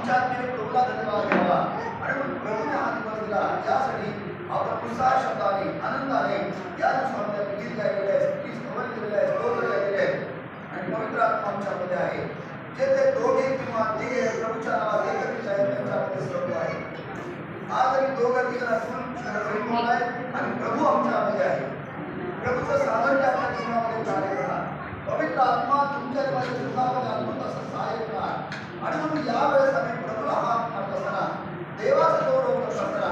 आमच्या आत्म्याने प्रभूला धन्यवाद द्यावा आणि मग प्रभूने हात वर दिला यासाठी आपण उत्साह शब्दाने आनंदाने या दिवसामध्ये गीत गायलेले आहे, स्तुती स्तवन केलेले आहे, स्तोत्र गायलेले आहे आणि पवित्र आत्मा आमच्यामध्ये आहे. जे ते दोघे किंवा तिघे प्रभूच्या नावात एकत्रित आहेत त्यांच्यामध्ये सर्व आहे. आज आम्ही दोघं तिघं असून आहे आणि प्रभू आमच्यामध्ये आहे. प्रभूचं साधन आपल्या जीवनामध्ये कार्य करणार. पवित्र आत्मा तुमच्या माझ्या जीवनामध्ये अद्भुत असं सहाय्य करणार आणि म्हणून यावेळेस आम्ही प्रभूला हात मारत असताना, देवाचा गौरव करत असताना,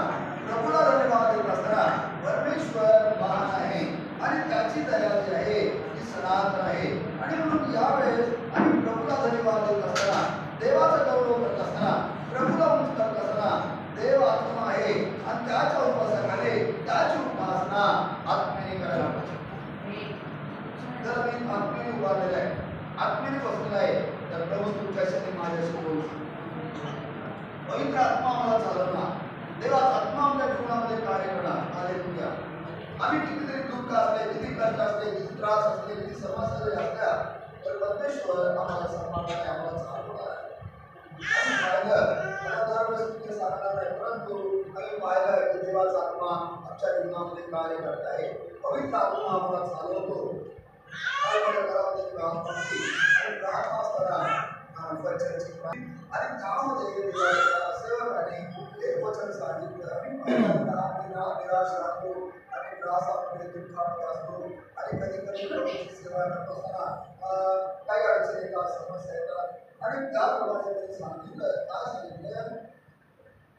प्रभूला धन्यवाद देत असताना, परमेश्वर महान आहे आणि त्याची दया जी आहे ती सनातन आहे आणि म्हणून यावेळेस आम्ही प्रभूला धन्यवाद देत असताना, देवाचा गौरव करत असताना, प्रभूला उंच करत असताना, देव आत्मा आहे आणि त्याच्या उपासनाखाली त्याची उपासना आत्म्याने करायला पाहिजे. जर मी आत्म्याने उभारलेला आहे, आत्म्याने बसलेला आहे, तर प्रभू तुमच्यासाठी माझ्याशी बोलू. पवित्र आत्मा आम्हाला चालवणार, देवाचा आत्मा आमच्या जीवनामध्ये कार्य करणार. हालेलुया. आम्ही कितीतरी दुःख असले, किती कष्ट असले, किती त्रास असले, किती समस्या जरी असल्या तर परमेश्वर आम्हाला सांभाळणार, आम्हाला चालवणार आहे. आम्ही पाहिलं, मला दरवेळेस तिथे सांगणार नाही, परंतु आम्ही पाहिलं की देवाचा आत्मा आमच्या जीवनामध्ये कार्य करत आहे. पवित्र आत्मा आम्हाला चालवतो. आणि त्यामध्ये सेवकाने एक वचन सांगितलं, आम्ही निराश राहतो आणि त्रासामध्ये दुःखामध्ये असतो आणि कधी कधी प्रभूची सेवा करत असताना काही अडचणी येतात, समस्या येतात आणि त्याप्रमाणे त्यांनी सांगितलं, काय सांगितलं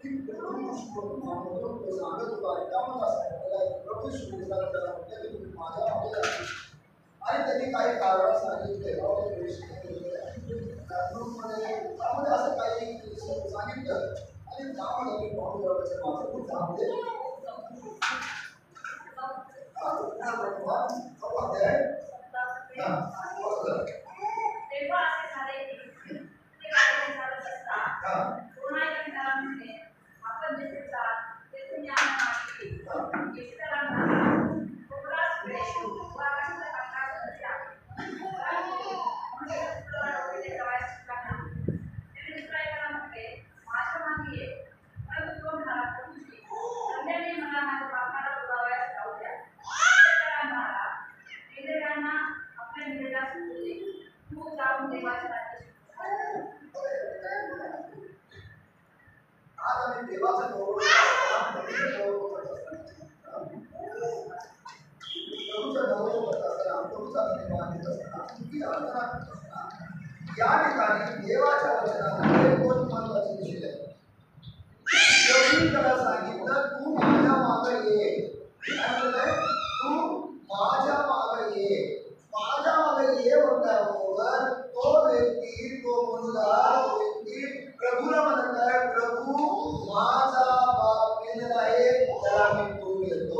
की प्रभू सांगत होता आणि त्यामध्ये सांगितलं प्रभू त्याला म्हटलं की तुम्ही माझ्यामध्ये आणि त्यांनी काही कारण सांगितले, त्यामध्ये असं काही सांगितलं आणि त्यामध्ये माझं खूप चांगले या ठिकाणी देवाच्या वचनामध्ये दोन महत्वाचे विषय आहेत. त्याला सांगितलं तू माझ्या मागे ये, तू माझ्या मागे ये. माझ्या मागे ये म्हटल्याबरोबर तो व्यक्ती, तो मुलगा, तो व्यक्ती प्रभूला म्हणत आहे, प्रभू माझा बाप गेलेला आहे त्याला मी पूर्ण येतो.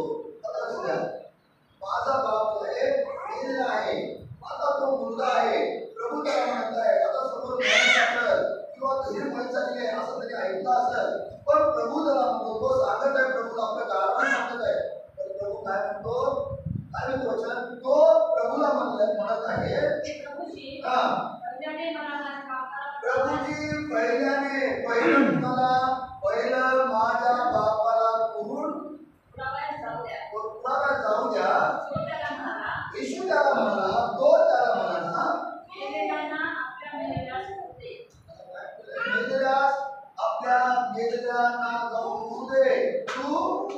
माझा बाप आहे गेलेला आहे, आता तो मुलगा आहे. प्रभू त्याला म्हणत आहे, आता समोर असेल किंवा घरी माणसाची आहे असं तरी ऐकलं असेल, पण प्रभू त्याला म्हणतो, तो सांगत आहे प्रभूला आपलं कारण सांगत आहे. तर प्रभू काय म्हणतो, काय वचन तो प्रभूला म्हणत आहे, प्रभूजी पहिलं माझ्या बापाला पूर्ण जाऊ द्या. येशू त्याला म्हणाला, तो त्याला म्हणाला आपल्या मेलेल्यांना जाऊन दे, तू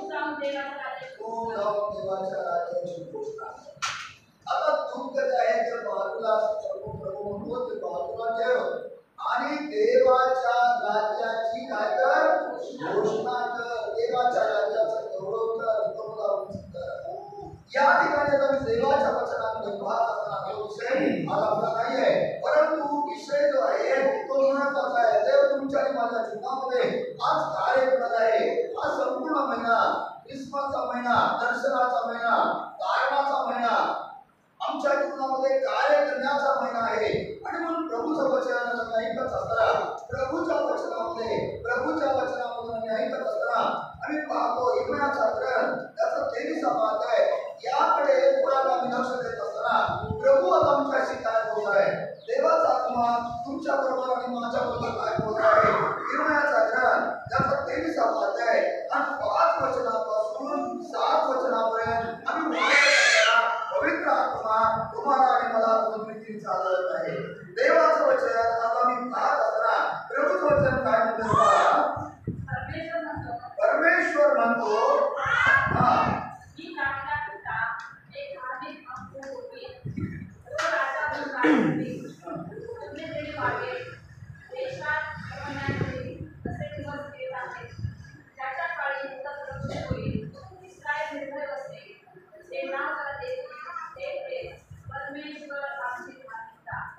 जाऊन देवाच्या राज्याची घोषणा. आता दुःख जे आहे ते बाजूला प्रभू म्हणतो ते बाजूला ठेव आणि देवाच्या राज्याची काय कर, घोषणा कर. देवाच्या राज्याचं गौरव कर. या ठिकाणी आता मी देवाच्या वचनामध्ये पाहत असताना तो विषय मला आपला नाही आहे, परंतु विषय जो आहे तो महत्वाचा आहे. देव तुमच्या आणि माझ्या जीवनामध्ये आज कार्य करत आहे. हा संपूर्ण महिना, ख्रिसमसचा महिना, दर्शनाचा महिना, तारणाचा महिना, आमच्या जीवनामध्ये कार्य करण्याचा महिना आहे आणि म्हणून प्रभूचं वचन ऐकत असताना म्हणतो हा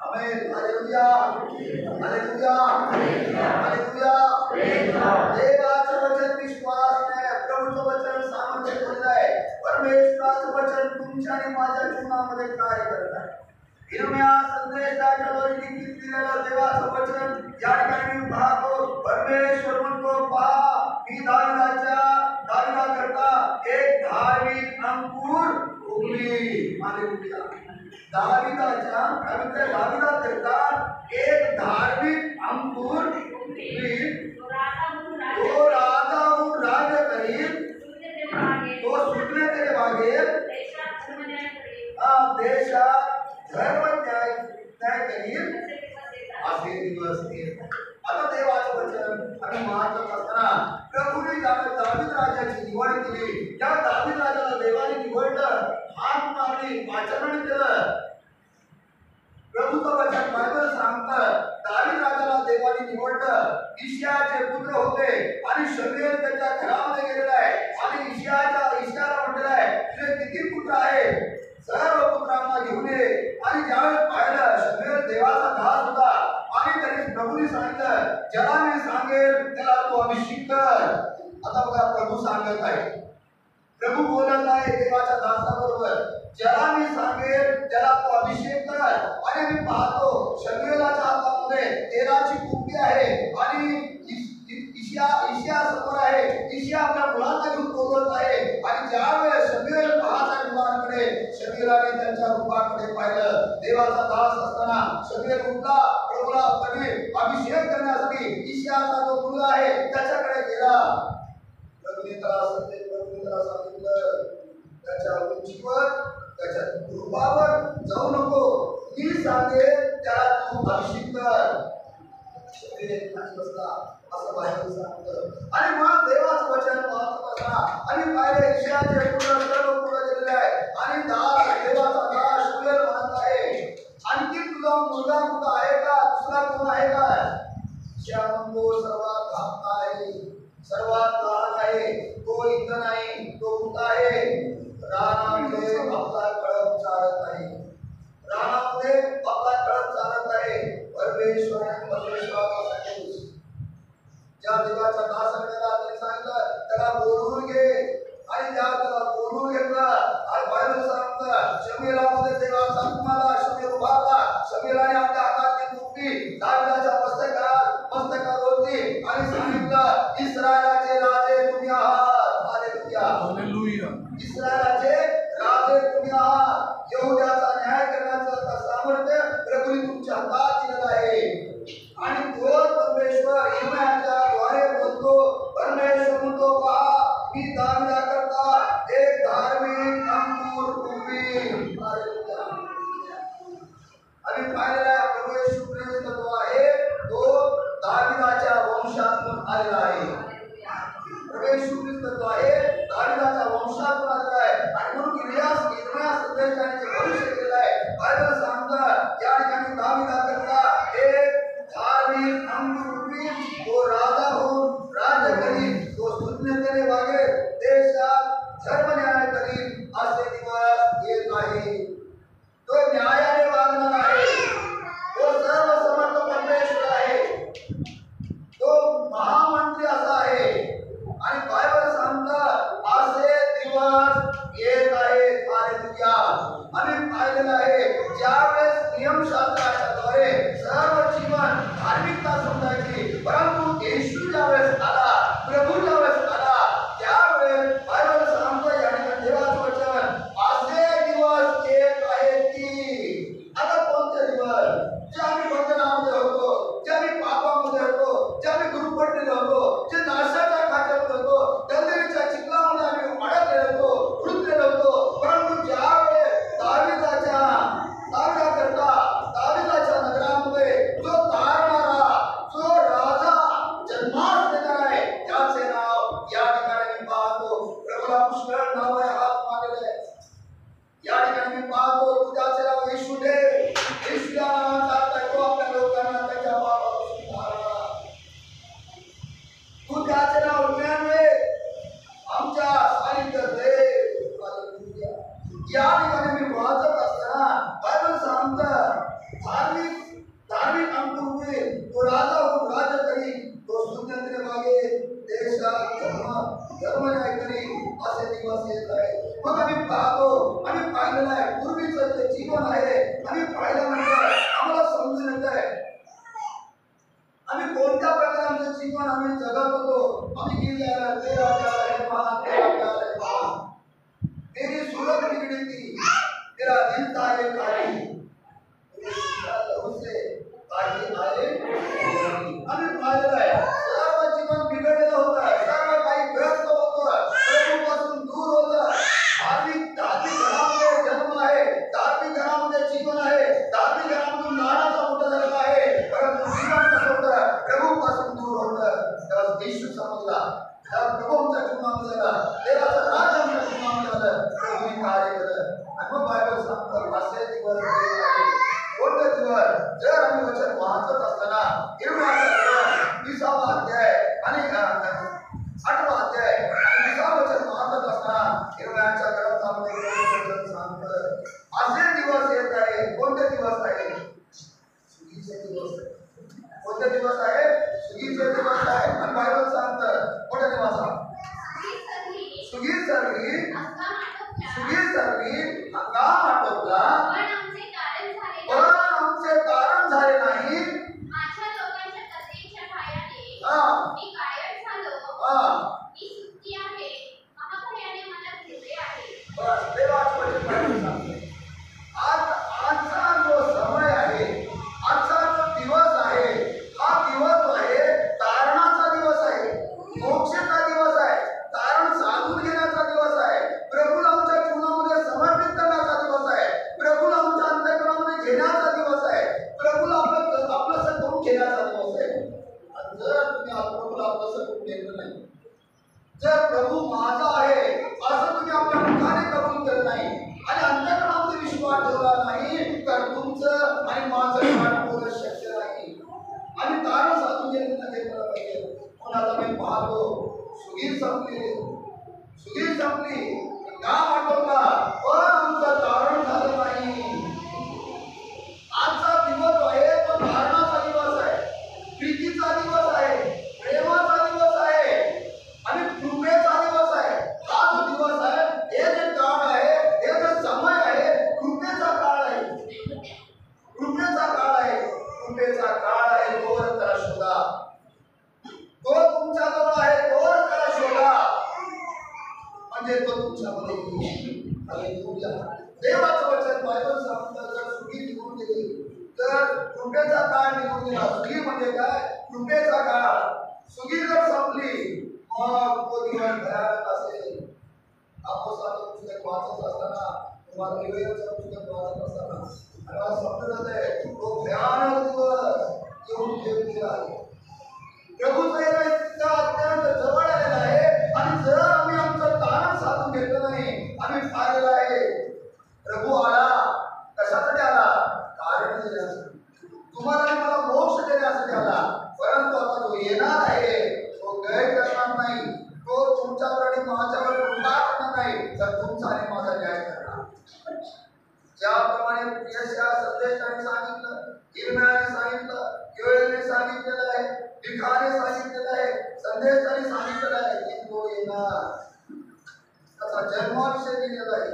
आमेन हालेलुया हालेलुया हालेलुया देवाचं वचन विश्वासाने प्रभूचं वचन सामर्थ्य ठेवलेलं आहे परमेश्वराचं वचन तुमच्या आणि माझ्या जीवनामध्ये कार्य करत आहे हिरम्या संदेशाच्या द्वारे लिखित केलेलं देवाचं वचन या ठिकाणी मी पाहतो परमेश्वर म्हणतो पहा मी दाविदा करता एक धार्मिक अंकुर उगली हालेलुया दाविदाच्या दाविदा करता एक धार्मिक अंकुर तो राजा हूँ राज्य करीब तो सुटणे तेरे मागे देशात धर्म न्याय करीब असे दिवस येत आता देवाचं वचन आणि महात्मा असताना प्रभूने दावीद राजाची निवड केली त्या दावीद राजाला देवाने निवडलं हात मारली आचरण केलं प्रभूचं वचन बायबल सांगतं दावीद राजाला देवाने निवडलं इश्याचे पुत्र होते आणि शमूएल त्याच्या घरामध्ये गेलेला आहे आणि इश्याला म्हटलेलं आहे तुझे किती पुत्र आहे सर्व पुत्रांना घेऊन ये आणि ज्यावेळेस पाहिलं शमूएल देवाचा दास होता आणि त्यांनी प्रभूने सांगितलं ज्याला मी सांगेल त्याला तू अभिषेक कर आता बघा प्रभू सांगत आहे प्रभू बोलत आहे देवाच्या दासाबरोबर ज्याला मी सांगेल त्याला तू अभिषेक कर आणि मी पाहतो शमूएलाच्या हातामध्ये तेलाची कुंडी आहे आणि इश्या समोर आहे इश्या आपल्या मुलांना घेऊन बोलत आहे आणि ज्यावेळेस शमूएल पाहत आहे मुलांकडे शमूएलाने त्यांच्या रूपाकडे पाहिलं देवाचा दास असताना शमूएल उठला प्रभूला अभिषेक करण्यासाठी इश्याचा जो मुलगा आहे त्याच्याकडे गेला प्रभूने त्याला सांगितलं त्याच्या उंचीवर त्याच्या रूपावर जाऊ नको मी सांगेल त्याला तू अभिषेक कर असं बायबल सांगतं आणि मग देवाचं वचन महत्त्वाचा आणि पाहिले इश्याचे पुत्र सर्व पुढे गेलेले आहे आणि देवाचा दास शमूएल म्हणत आहे आणखी तुझा मुलगा कुठं आहे का दुसरा कोण आहे का इश्या म्हणतो सर्वात धाकटा आहे सर्वात लहान आहे तो इथं नाही तो कुठं आहे रानामध्ये आपला कळप चालत आहे रानामध्ये आपला कळप चालत आहे परमेश्वरासाठी ज्या देवाच्या दासाला त्यांनी सांगितलं त्याला बोलवून घे आणि त्याला बोलवून घेतलं आणि बायबल सांगतं शमूएलामध्ये देवाचा तुम्हाला शमूएल उभारला शमूएलाने आपल्या हातातली कुंडी दाविदाच्या मस्तकावर होती आणि सांगितलं इस्रायलाचे राजे तुम्ही आहात हालेलुया हालेलुया इस्रायलाचे राजे तुम्ही आहात यहूदाचा न्याय करण्याचं सामर्थ्य प्रभूने तुमच्या हातात दिलेलं आहे आणि तो परमेश्वर इर्मियाच्या द्वारे बोलतो परमेश्वर म्हणतो पहा मी दाविदा करता एक धार्मिक अंकुर उगवीन हालेलुया आणि पाहिलेला प्रभू येशू ख्रिस्त जो आहे तो दाविदाच्या वंशातून आलेला आहे प्रभू येशू ख्रिस्त जो आहे दाविदाच्या वंशातून आलेला आहे आणि म्हणून इर्मिया संदेशाने भविष्य केलेलं आहे बायबल सांगतं या ठिकाणी दाविदा करता एक धार्मिक अंकुर उगवीन तो राजा होऊन राज्य करील तो सुटणे तेरे मागे देशात धर्म न्याय करील असे दिवस येत आहे तो न्यायाने वागणार आहे तो सर्वसमर्थ परमेश्वर आहे तो महामंत्री असा आहे आणि बायबल सांगतं असे दिवस येत आहेत हालेलुया आम्ही पाहिलेलं आहे ज्यावेळेस नियमशास्त्राच्या द्वारे सर्व जीवन धार्मिकता समजायची असे दिवस येत आहेत. मग आम्ही पाहतो, आम्ही पाहिलेलं आहे पूर्वीचं जे जीवन आहे, आम्ही पाहिल्यानंतर आम्हाला समजून येत आहे आम्ही कोणत्या प्रकारे आमचं जीवन आम्ही जगत होतो. आम्ही गीत गायला तेरा प्यार है महान, तेरा प्यार है महान, तेरी सूरत बिगड़ी थी, तेरा दिल था ये काली, उसे काली आए. आम्ही पाहिलेलं आहे सर्व जीवन बिघडलेलं होतं, सर्व काही ग्रस्त होतं, प्रभूपासून दूर होतं. धार्मिक घरामध्ये जन्म आहे, धार्मिक घरामध्ये जीवन आहे, धार्मिक घरामधून लहानाचा मोठा झालेला आहे, परंतु जीवन कसं होतं, प्रभूपासून दूर होतं. तेव्हा येशू समजला, तेव्हा प्रभू आमच्या जीवनामध्ये झाला, देवाचं राज आमच्या जीवनामध्ये झालं, प्रभूने कार्य केलं. आणि मग बायबल सांगतं असे दिवस कोणते दिवस, जर आम्ही वचन वाचत असताना 20वा अध्याय आणि 8वा अध्याय आणि 20वा वचन वाचत असताना 20च्या ग्रंथामध्ये सांगतं असे दिवस येत आहे. कोणते दिवस आहे? सुगीचे दिवस. कोणते दिवस आहे? सुगीचे दिवस आहे. आणि बायबल सांगतं कोणत्या दिवसात? सुगी सरली, हंगाम आटोपला, पण आमचे कारण झाले नाही. माझ्या लोकांच्या कथेच्या भयाने मी कायर झालो, मी सुखी आहे, महाभयाने मला घेतले आहे. बस देवाचे वचन बायबल सांगते. आजचा जो समय आहे, आजचा जो दिवस आहे, हा दिवस आहे तारणाचा दिवस आहे, मोक्षाचा दिवस आहे, तारण साधून घेण्याचा दिवस आहे, प्रभूला आमच्या जीवनामध्ये समर्पित करण्याचा दिवस आहे, प्रभूला आमच्या अंतःकरणामध्ये घेण्याचा दिवस आहे, प्रभूला आपलंसं करून घेण्याचा दिवस आहे. आणि जर तुम्ही प्रभूला आपलंसं करून घेतलं नाही, जर प्रभू माझा आहे असं तुम्ही आपल्या मुखाने कबूल केलं नाही आणि अंतःकरणामध्ये विश्वास ठेवला नाही, तर तुमचं आणि माझं वाट होणं शक्य नाही. आणि तारण साधून घेतलं पाहिजे. पण आता मी पाहतो सुगीर संपली, काम आटोपला, पण आमचं तारण झालं नाही. आजचा दिवस आहे तो तारणाचा दिवस आहे, प्रीतीचा दिवस आहे, प्रेमाचा दिवस आहे आणि कृपेचा दिवस आहे. हा जो दिवस आहे, हे जे काळ आहे, हे जे समय आहे, कृपेचा काळ आहे, कृपेचा काळ आहे, कृपेचा काळ आहे. तोवर त्याला शोधा, तो तुमच्याजवळ आहे, तोवर त्याला शोधा, म्हणजे तो तुमच्यामध्ये येईल. हालेलुया. देवाचं वचन बायबल सांगतं जर सुगी निघून गेली, तर कृपेचा काळ निघून गेला. सुगी म्हणजे काय? कृपेचा काळ. सुगी जर संपली, मग तो दिवस भयानक असेल. अपोस्तलाचं पुस्तक वाचत असताना, तुम्हाला लेवीचं पुस्तक वाचत असताना आणि मला समजत आहे तो भयानक दिवस येऊन ठेवलेला आहे. प्रभूचं येणं इतकं अत्यंत जवळ आलेलं आहे. आणि जर आम्ही आमचं तारण साधून घेतलं नाही, आम्ही पाहिलेलं आहे प्रभू आला कशासाठी आला? कारण देण्यासाठी, तुम्हाला आणि मला मोक्ष देण्यासाठी आला. परंतु आता जो येणार आहे तो गैर करणार नाही, तो तुमच्यावर आणि माझ्यावर कृपा करणार नाही, तर तुमचा आणि माझा न्याय करणार. ज्याप्रमाणे यशाया संदेशाने सांगितलं, इर्म्याने सांगितलं, योएलने सांगितलेलं आहे, मिखाने सांगितलेलं आहे, संदेशाने सांगितलेलं आहे की तो येणार. त्याचा जन्माविषयी दिलेला आहे,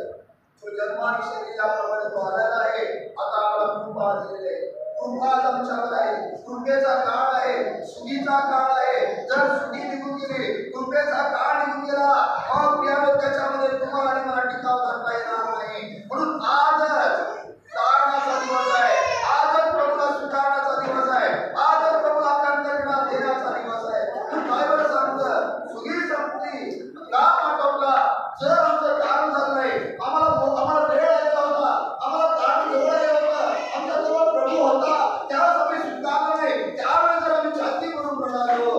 तो जन्माविषयी दिल्याप्रमाणे तो आलेला आहे. आता आम्हाला कृपा दिलेली आहे, कृपा आमच्यावर आहे, कृपेचा काळ आहे, सुगीचा काळ आहे. जर सुगी निघून गेली, कृपेचा काळ निघून गेला, मग त्याच्यामध्ये तुम्हाला आणि मला टिकाव धरता येणार नाही. म्हणून आजच तारणाचा दिवस आहे, आजच प्रभूला स्वीकारण्याचा दिवस आहे, आजच प्रभूला अंतःकरणात देण्याचा दिवस आहे. बायबल सांगतं सुगी संपली, काम आटोपला. जर आमचं कारण झालं नाही, आम्हाला वेळ आलेला होता, आम्हाला तारण जवळ आलेलं होतं, आमच्या जवळ प्रभू होता, त्यावेळेस आम्ही स्वीकारलं नाही, त्यावेळेस जर आम्ही जास्ती म्हणून प्रणालो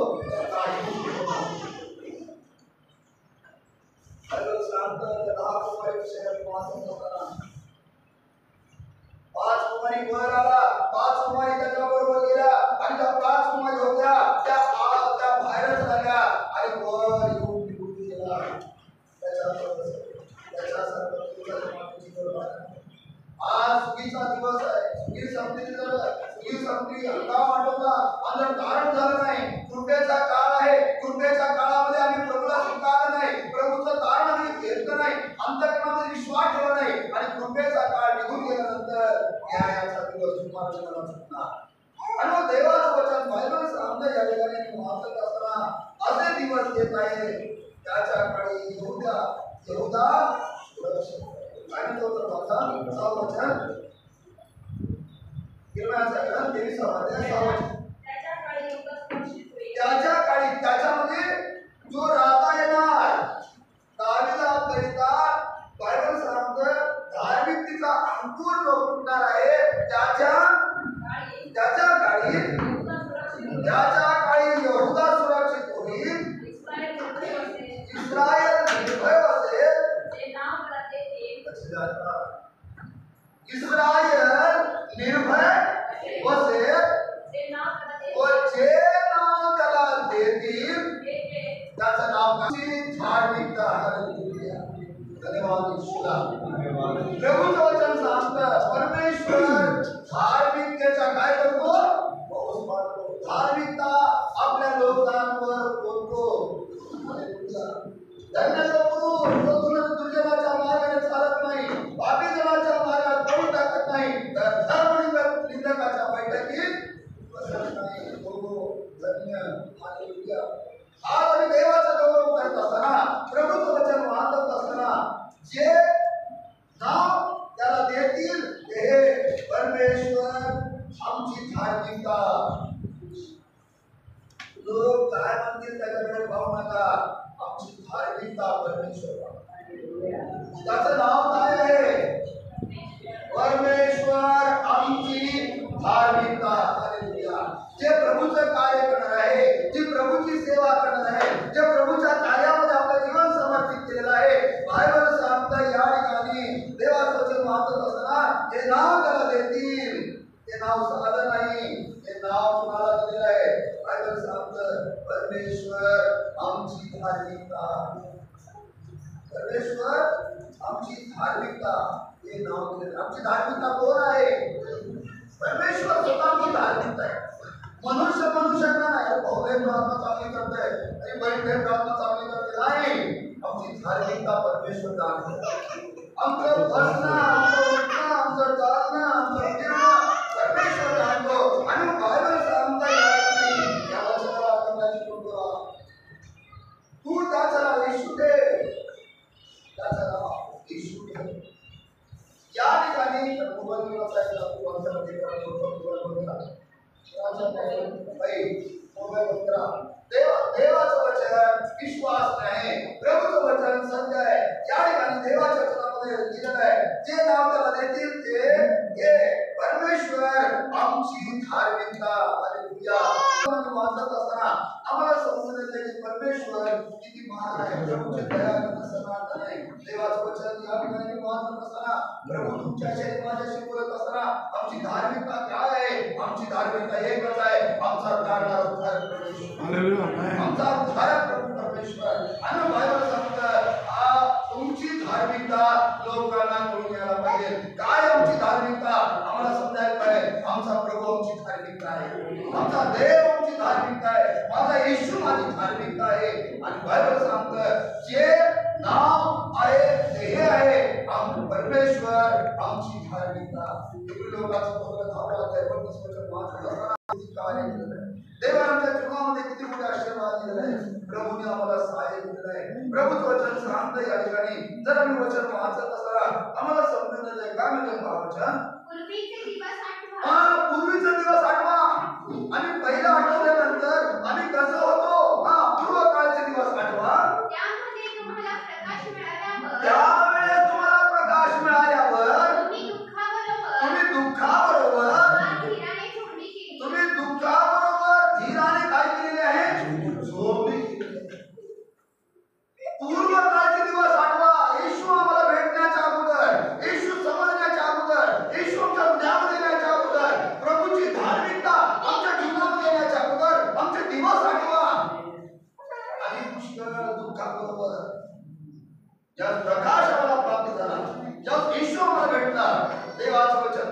ठिकाणी वाचत असताना असे दिवस येत आहे त्याच्या काळी यहूदा आणि तो तर माझा सावचन गिरणाचा ग्रंथ 23 अध्याय सावचन त्याच्या काळी त्याच्यामध्ये जो राजा येणार दावीदा करिता बायबल सांगतं धार्मिकतेचा अंकुर जो फुटणार आहे त्याच्या काळी यहूदा सुरक्षित होईल इस्रायल निर्भय असेल इस्रायल निर्भय बसेल व जे नाव त्याला देतील त्याचं नाव धार्मिकता. हालेलुया. धन्यवाद ईश्वरा. प्रभूचं वचन सांगतं परमेश्वर धार्मिकतेचा काय करतो? पाऊस पाडतो. धार्मिकता आपल्या लोकांवर बोलतो. हालेलुया. धन्य तो पुरुष दुर्जनाच्या मार्गाने चालत नाही, पापी जनाच्या मार्गात पाऊल टाकत नाही, तर धर्मनिंदकाच्या बैठकीत बसत नाही. धन्य. हालेलुया. आज आम्ही देवाचा गौरव करत असताना प्रभूचं वचन वाचत असताना जे नाव त्याला देतील ते परमेश्वर आमची धार्मिकता. लोक काय म्हणतील त्याच्याकडे पाहू नका. आमची धार्मिकता परमेश्वर. त्याचं नाव काय आहे? परमेश्वर आमची धार्मिकता. हालेलुया. जे प्रभूचं कार्य करणार आहे, जी प्रभूची सेवा करणार आहे, जे प्रभूच्या कार्यामध्ये आपलं जीवन समर्पित केलेलं आहे, बायबल सांगतं या ठिकाणी देवाचं वचन वाचत असताना जे नाव त्याला देतील ते नाव साधं नाही, ते नाव कुणाला दिलेलं आहे? बायबल सांगतं परमेश्वर आमची धार्मिकता. परमेश्वर आमची धार्मिकता हे नाव दिलेलं. आमची धार्मिकता कोण आहे? परमेश्वर स्वतः आमची धार्मिकता आहे. मनुष्यांना नाही. भाऊ प्रार्थना चांगली करते आणि बहीण प्रार्थना चांगली करते नाही. आमची धार्मिकता परमेश्वर जाणतो. आमचं बसणं, आमचं उठणं, आमचं चालणं, आमचं फिरणं परमेश्वर जाणतो. आणि बायबल सांगता या वचनाला करण्याची कृपा. तू त्याचं नाव येशू ठेव. त्याचं नाव येशू ठेव. या ठिकाणी देवाचं वचन विश्वास नाही, प्रभूचं वचन सत्य आहे. या ठिकाणी देवाच्या वचनामध्ये लिहिलेलं आहे जे नाव त्याला देतील ते परमेश्वर आमची धार्मिकता. हालेलुया. वाचत असताना आम्हाला समजून येते की परमेश्वर किती महान आहे. प्रभूची दया करत नाही. देवाचं वचन या ठिकाणी वाचत असताना प्रभू तुमच्याशी माझ्याशी बोलत असताना आमची धार्मिकता काय आहे? आमची धार्मिकता एकच आहे. आमचा उद्धारणारा परमेश्वर. आमचा उद्धारक प्रभू परमेश्वर. आणि बायबल सांगतं तुमची धार्मिकता लोकांना कळून यायला पाहिजे. काय आमची धार्मिकता? आम्हाला समजायला पाहिजे आमचा प्रभू आमची धार्मिकता आहे, आमचा देव आमची धार्मिकता आहे, माझा येशू माझी धार्मिकता आहे. आणि बायबल सांगतं जे नाव आहे ते हे आहे परमेश्वर आमची धार्मिकता. लोकांचं देवाने आमच्या जीवनामध्ये किती मोठे आशीर्वाद दिलेले आहे. प्रभूने आम्हाला सहाय्य दिलेलं आहे. प्रभूचं वचन सांगतं या ठिकाणी जर आम्ही वचन वाचत असताना आम्हाला समजून येतं काय म्हणजे वचन? पूर्वीचा दिवस आठवा. आणि पहिला आठवल्यानंतर आम्ही कसं होतो? पूर्वकाळचे दिवस आठवा. त्यावेळेस तुम्हाला प्रकाश मिळाल्यावर तुम्ही दुःखाबरोबर धीराने काय केलेले आहे? झोपली केलेली. पूर्वकाळचे दिवस आठवा. येशू आम्हाला भेटण्याच्या अगोदर, येशू समजण्याच्या अगोदर, येशू आमच्या ज्ञान देण्याच्या अगोदर, प्रभूची धार्मिकता आमच्या जीवनामध्ये येण्याच्या अगोदर आमचे दिवस आठवा. आणि पुष्कळ दुःखाबरोबर ज्या प्रकाश आम्हाला प्राप्त झाला, ज्या येशू आम्हाला भेटला, देवाचं वचन